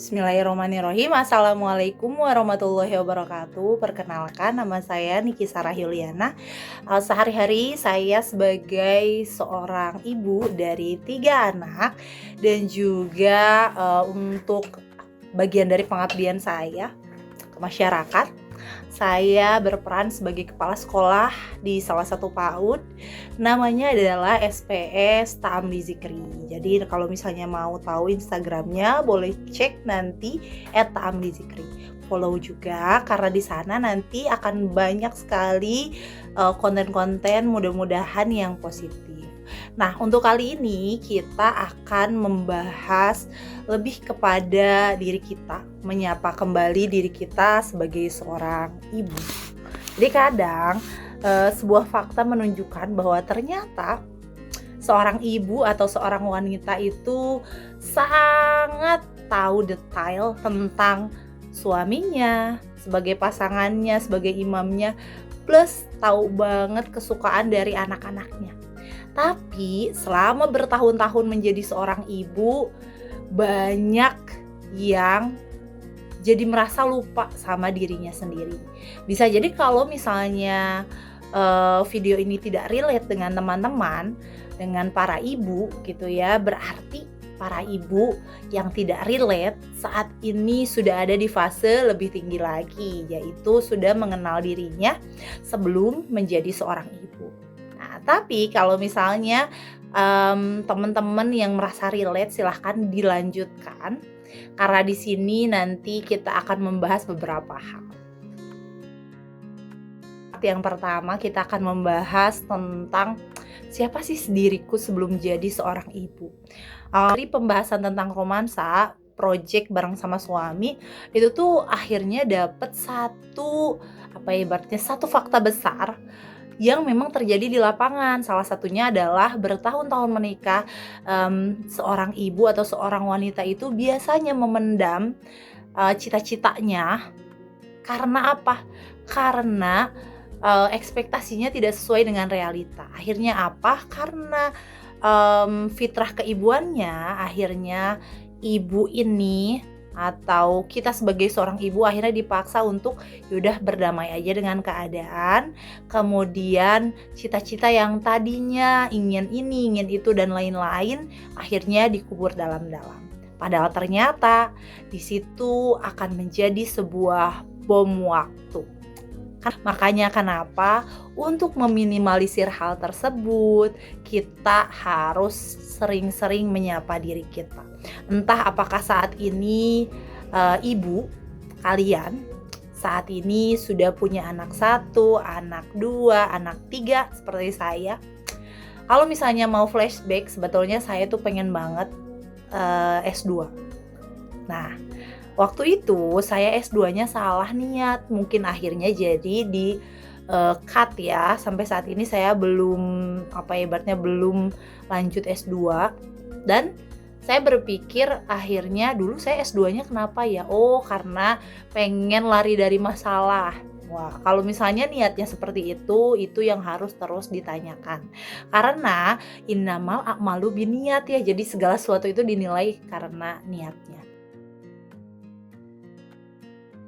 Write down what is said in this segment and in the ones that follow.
Bismillahirrahmanirrahim. Assalamualaikum warahmatullahi wabarakatuh. Perkenalkan, nama saya Niki Sarah Yuliana. Sehari-hari saya sebagai seorang ibu dari 3 anak dan juga untuk bagian dari pengabdian saya ke masyarakat, saya berperan sebagai kepala sekolah di salah satu PAUD. Namanya adalah SPS Ta'amli Zikri. Jadi kalau misalnya mau tahu Instagramnya, boleh cek nanti @ta'amli zikri. Follow juga karena di sana nanti akan banyak sekali konten-konten mudah-mudahan yang positif. Nah, untuk kali ini kita akan membahas lebih kepada diri kita, menyapa kembali diri kita sebagai seorang ibu. Jadi kadang sebuah fakta menunjukkan bahwa ternyata seorang ibu atau seorang wanita itu sangat tahu detail tentang suaminya, sebagai pasangannya, sebagai imamnya, plus tahu banget kesukaan dari anak-anaknya. Tapi selama bertahun-tahun menjadi seorang ibu, banyak yang jadi merasa lupa sama dirinya sendiri. Bisa jadi kalau misalnya video ini tidak relate dengan teman-teman, dengan para ibu gitu ya, berarti para ibu yang tidak relate saat ini sudah ada di fase lebih tinggi lagi, yaitu sudah mengenal dirinya sebelum menjadi seorang ibu. Nah, tapi kalau misalnya teman-teman yang merasa relate, silahkan dilanjutkan karena di sini nanti kita akan membahas beberapa hal. Yang pertama, kita akan membahas tentang siapa sih diriku sebelum jadi seorang ibu. Dari pembahasan tentang romansa, project bareng sama suami, itu tuh akhirnya dapet satu fakta besar yang memang terjadi di lapangan. Salah satunya adalah bertahun-tahun menikah, seorang ibu atau seorang wanita itu biasanya memendam cita-citanya. Karena apa? Karena ekspektasinya tidak sesuai dengan realita. Akhirnya apa? Karena fitrah keibuannya, akhirnya ibu ini atau kita sebagai seorang ibu akhirnya dipaksa untuk yaudah berdamai aja dengan keadaan. Kemudian cita-cita yang tadinya ingin ini, ingin itu dan lain-lain akhirnya dikubur dalam-dalam. Padahal ternyata di situ akan menjadi sebuah bom waktu. Makanya kenapa untuk meminimalisir hal tersebut kita harus sering-sering menyapa diri kita. Entah apakah saat ini ibu kalian saat ini sudah punya anak 1, anak 2, anak 3 seperti saya. Kalau misalnya mau flashback, sebetulnya saya tuh pengen banget S2. Nah, waktu itu saya S2-nya salah niat, mungkin akhirnya jadi di cut ya. Sampai saat ini saya belum belum lanjut S2. Dan saya berpikir akhirnya dulu saya S2-nya kenapa ya? Oh, karena pengen lari dari masalah. Wah, kalau misalnya niatnya seperti itu yang harus terus ditanyakan. Karena innamal a'malu binniyat ya. Jadi segala sesuatu itu dinilai karena niatnya.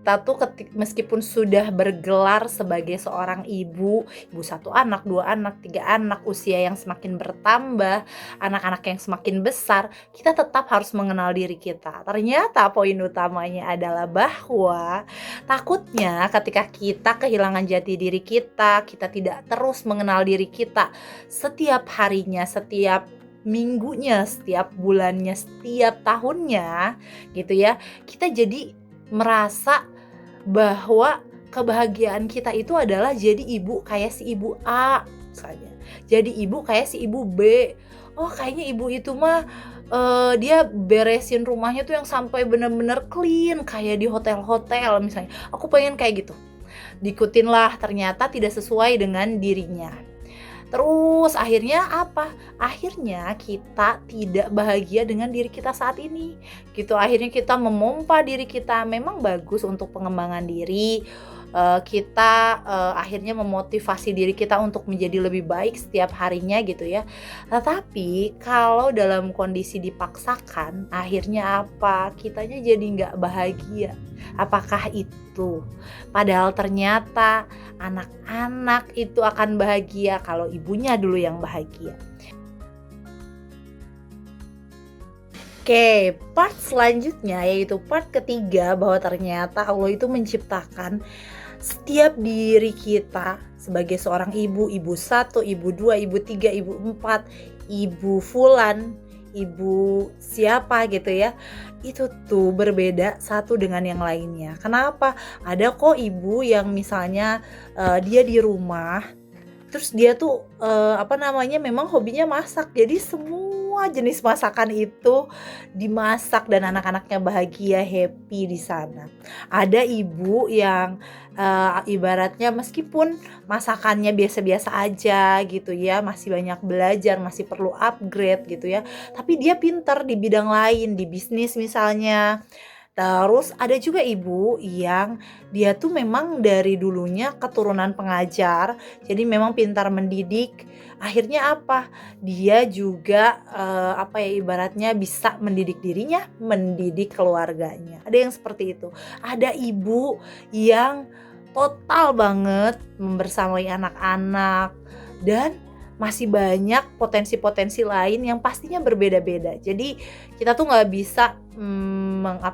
Kita tuh meskipun sudah bergelar sebagai seorang ibu 1 anak, 2 anak, 3 anak, usia yang semakin bertambah, anak-anak yang semakin besar, kita tetap harus mengenal diri kita. Ternyata poin utamanya adalah bahwa takutnya ketika kita kehilangan jati diri kita tidak terus mengenal diri kita setiap harinya, setiap minggunya, setiap bulannya, setiap tahunnya gitu ya. Kita jadi merasa bahwa kebahagiaan kita itu adalah jadi ibu kayak si ibu A misalnya, jadi ibu kayak si ibu B. Oh, kayaknya ibu itu mah dia beresin rumahnya tuh yang sampai bener-bener clean kayak di hotel-hotel misalnya. Aku pengen kayak gitu. Diikutin lah, ternyata tidak sesuai dengan dirinya. Terus akhirnya apa? Akhirnya kita tidak bahagia dengan diri kita saat ini. Gitu, akhirnya kita memompa diri kita, memang bagus untuk pengembangan diri, kita, akhirnya memotivasi diri kita untuk menjadi lebih baik setiap harinya gitu ya. Tetapi kalau dalam kondisi dipaksakan, akhirnya apa? Kitanya jadi nggak bahagia. Apakah itu? Padahal ternyata anak-anak itu akan bahagia kalau ibunya dulu yang bahagia. Oke, part selanjutnya yaitu part ketiga, bahwa ternyata Allah itu menciptakan setiap diri kita sebagai seorang ibu, ibu satu, ibu dua, ibu tiga, ibu empat, ibu fulan, ibu siapa gitu ya. Itu tuh berbeda satu dengan yang lainnya. Kenapa? Ada kok ibu yang misalnya dia di rumah, terus dia tuh memang hobinya masak. Jadi semua jenis masakan itu dimasak dan anak-anaknya bahagia, happy di sana. Ada ibu yang ibaratnya meskipun masakannya biasa-biasa aja gitu ya, masih banyak belajar, masih perlu upgrade gitu ya, tapi dia pinter di bidang lain, di bisnis misalnya. Terus ada juga ibu yang dia tuh memang dari dulunya keturunan pengajar, jadi memang pintar mendidik. Akhirnya apa? Dia juga, ibaratnya bisa mendidik dirinya, mendidik keluarganya. Ada yang seperti itu. Ada ibu yang total banget membersamai anak-anak, dan masih banyak potensi-potensi lain yang pastinya berbeda-beda. Jadi kita tuh nggak bisa,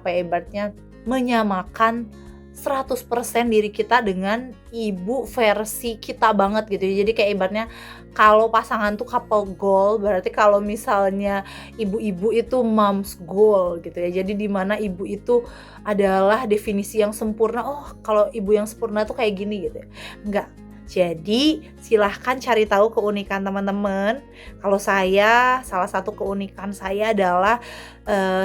ibaratnya menyamakan 100% diri kita dengan ibu versi kita banget gitu ya. Jadi kayak ibaratnya kalau pasangan tuh couple goal, berarti kalau misalnya ibu-ibu itu mom's goal gitu ya. Jadi di mana ibu itu adalah definisi yang sempurna, oh kalau ibu yang sempurna tuh kayak gini gitu ya. Enggak. Jadi silahkan cari tahu keunikan teman-teman. Kalau saya, salah satu keunikan saya adalah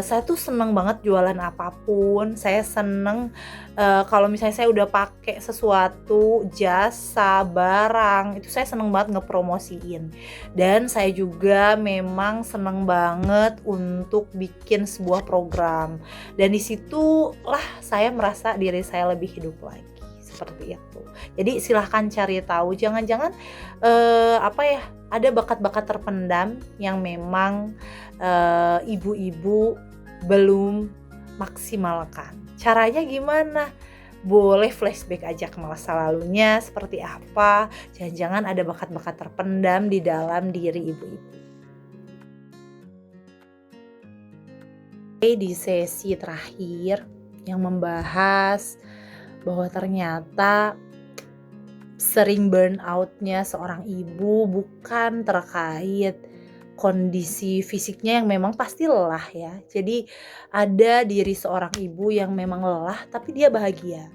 saya tuh seneng banget jualan apapun. Saya seneng kalau misalnya saya udah pakai sesuatu, jasa, barang, itu saya seneng banget ngepromosiin. Dan saya juga memang seneng banget untuk bikin sebuah program. Dan disitulah saya merasa diri saya lebih hidup lagi. Seperti itu. Jadi silahkan cari tahu, jangan-jangan ada bakat-bakat terpendam yang memang ibu-ibu belum maksimalkan. Caranya gimana? Boleh flashback aja ke masa lalunya seperti apa. Jangan-jangan ada bakat-bakat terpendam di dalam diri ibu-ibu. Di sesi terakhir yang membahas bahwa ternyata sering burnout-nya seorang ibu bukan terkait kondisi fisiknya yang memang pasti lelah ya. Jadi ada diri seorang ibu yang memang lelah tapi dia bahagia.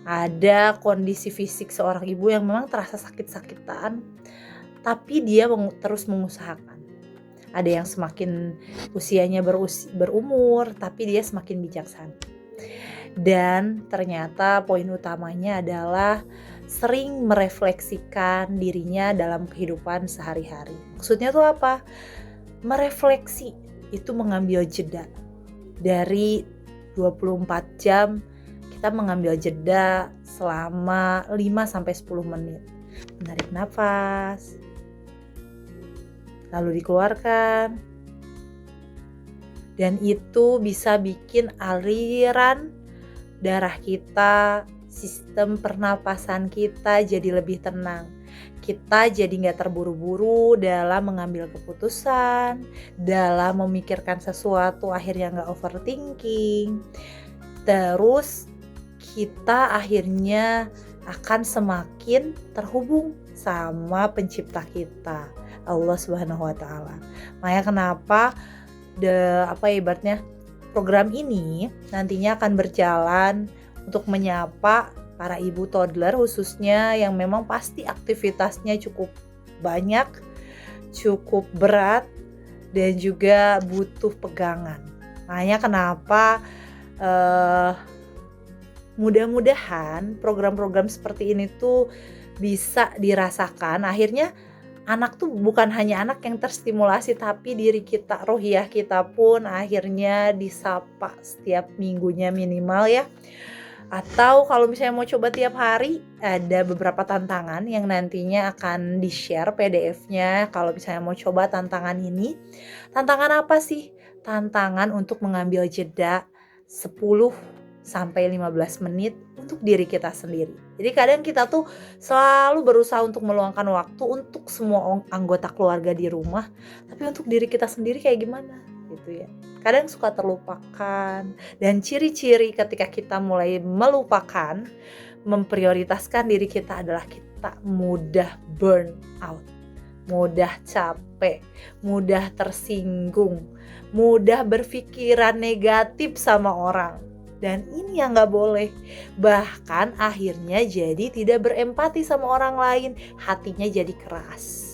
Ada kondisi fisik seorang ibu yang memang terasa sakit-sakitan tapi dia terus mengusahakan. Ada yang semakin usianya berumur tapi dia semakin bijaksana. Dan ternyata poin utamanya adalah sering merefleksikan dirinya dalam kehidupan sehari-hari. Maksudnya tuh apa? Merefleksi itu mengambil jeda. Dari 24 jam kita mengambil jeda selama 5-10 menit. Menarik nafas, lalu dikeluarkan. Dan itu bisa bikin aliran darah kita, sistem pernapasan kita jadi lebih tenang. Kita jadi gak terburu-buru dalam mengambil keputusan, dalam memikirkan sesuatu akhirnya gak overthinking. Terus kita akhirnya akan semakin terhubung sama pencipta kita, Allah Subhanahu wa Ta'ala. Makanya kenapa ibaratnya program ini nantinya akan berjalan untuk menyapa para ibu toddler khususnya yang memang pasti aktivitasnya cukup banyak, cukup berat, dan juga butuh pegangan. Makanya kenapa mudah-mudahan program-program seperti ini tuh bisa dirasakan. Akhirnya anak tuh bukan hanya anak yang terstimulasi, tapi diri kita, rohiyah kita pun akhirnya disapa setiap minggunya minimal ya. Atau kalau misalnya mau coba tiap hari, ada beberapa tantangan yang nantinya akan di-share PDF-nya kalau misalnya mau coba tantangan ini. Tantangan apa sih? Tantangan untuk mengambil jeda 10 sampai 15 menit untuk diri kita sendiri. Jadi kadang kita tuh selalu berusaha untuk meluangkan waktu untuk semua anggota keluarga di rumah, tapi untuk diri kita sendiri kayak gimana gitu ya. Kadang suka terlupakan, dan ciri-ciri ketika kita mulai melupakan, memprioritaskan diri kita adalah kita mudah burn out, mudah capek, mudah tersinggung, mudah berpikiran negatif sama orang. Dan ini yang gak boleh. Bahkan akhirnya jadi tidak berempati sama orang lain, hatinya jadi keras.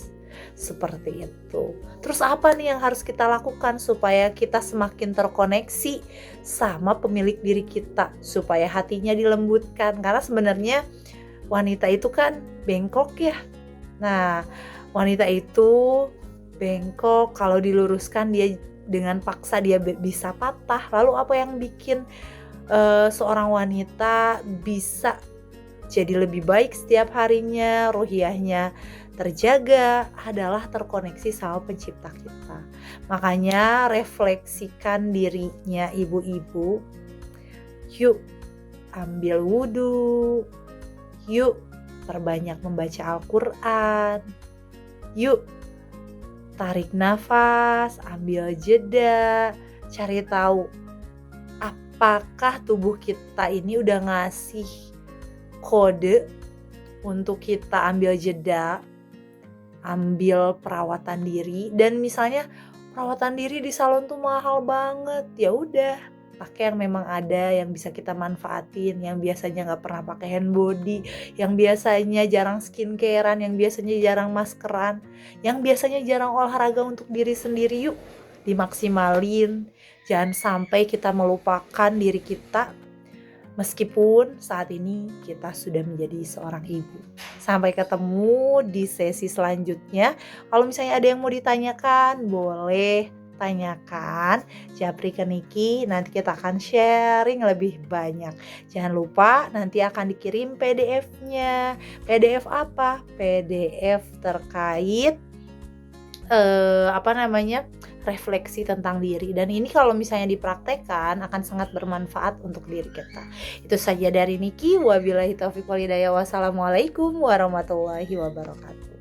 Seperti itu. Terus apa nih yang harus kita lakukan supaya kita semakin terkoneksi sama pemilik diri kita, supaya hatinya dilembutkan? Karena sebenarnya wanita itu kan bengkok ya. Nah, wanita itu bengkok, kalau diluruskan dia dengan paksa dia bisa patah. Lalu apa yang bikin seorang wanita bisa jadi lebih baik setiap harinya, ruhiyahnya terjaga, adalah terkoneksi sama pencipta kita. Makanya refleksikan dirinya ibu-ibu. Yuk ambil wudhu, yuk perbanyak membaca Al-Quran, yuk tarik nafas, ambil jeda, cari tahu apakah tubuh kita ini udah ngasih kode untuk kita ambil jeda, ambil perawatan diri. Dan misalnya perawatan diri di salon tuh mahal banget, ya udah pakai yang memang ada, yang bisa kita manfaatin, yang biasanya nggak pernah pakai hand body, yang biasanya jarang skincarean, yang biasanya jarang maskeran, yang biasanya jarang olahraga untuk diri sendiri. Yuk dimaksimalin, jangan sampai kita melupakan diri kita meskipun saat ini kita sudah menjadi seorang ibu. Sampai ketemu di sesi selanjutnya. Kalau misalnya ada yang mau ditanyakan, boleh tanyakan, japri ke Niki, nanti kita akan sharing lebih banyak. Jangan lupa nanti akan dikirim PDF-nya. PDF apa? PDF terkait refleksi tentang diri. Dan ini kalau misalnya dipraktekkan akan sangat bermanfaat untuk diri kita. Itu saja dari Niki. Wabillahi taufiq wal hidayah. Wassalamualaikum warahmatullahi wabarakatuh.